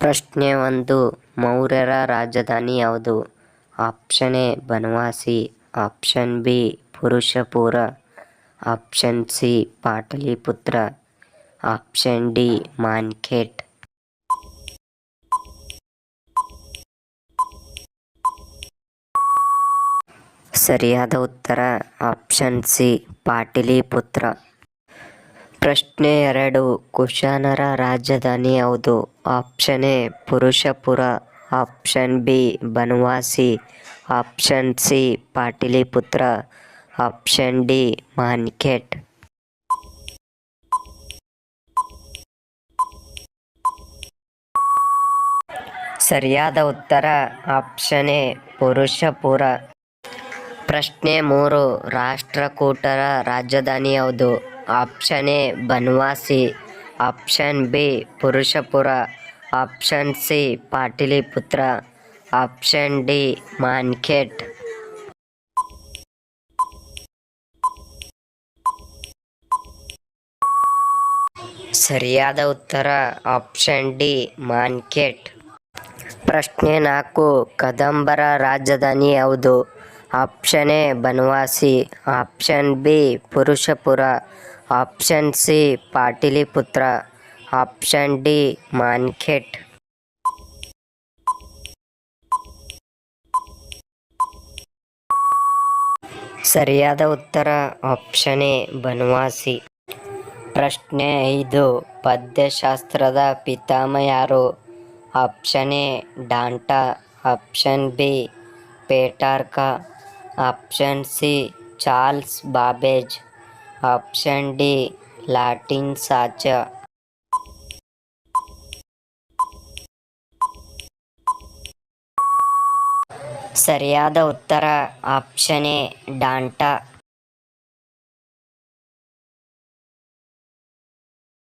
ಪ್ರಶ್ನೆ 1. ಮೌರ್ಯರ ರಾಜಧಾನಿ ಯಾವುದು? Option A Banavasi, option B Purushapura, option C Pataliputra, option D Mankhet. ಸರಿಯಾದ ಉತ್ತರ ಆಪ್ಷನ್ ಸಿ ಪಾಟಲಿಪುತ್ರ. ಪ್ರಶ್ನೆ 2. ಕುಶಾನರ ರಾಜಧಾನಿ ಯಾವುದು? Option A Purushapura, option B Banavasi, option C Pataliputra, option D Mankhet. ಸರಿಯಾದ ಉತ್ತರ ಆಪ್ಷನ್ ಎ ಪುರುಷಪುರ. ಪ್ರಶ್ನೆ 3. ರಾಷ್ಟ್ರಕೂಟರ ರಾಜಧಾನಿ ಯಾವುದು? Option A Banavasi, option B Purushapura, option C Pataliputra, option D Mankhet. ಸರಿಯಾದ ಉತ್ತರ ಆಪ್ಷನ್ ಡಿ ಮಾನ್ಖೇಟ್. ಪ್ರಶ್ನೆ 4. ಕದಂಬರ ರಾಜಧಾನಿ ಯಾವುದು? Option A Banavasi, option B Purushapura, option C Pataliputra, option D Mankhet. ಸರಿಯಾದ ಉತ್ತರ ಆಪ್ಷನ್ ಎ ಬನವಾಸಿ. ಪ್ರಶ್ನೆ 5. ಪದ್ಯಶಾಸ್ತ್ರದ ಪಿತಾಮಹ ಯಾರು? Option A Dante, option B Petrarch, option C Charles Babbage, option D Latin ಸಾಚ. ಸರಿಯಾದ ಉತ್ತರ ಆಪ್ಷನ್ ಎ ಡಾಂಟಾ.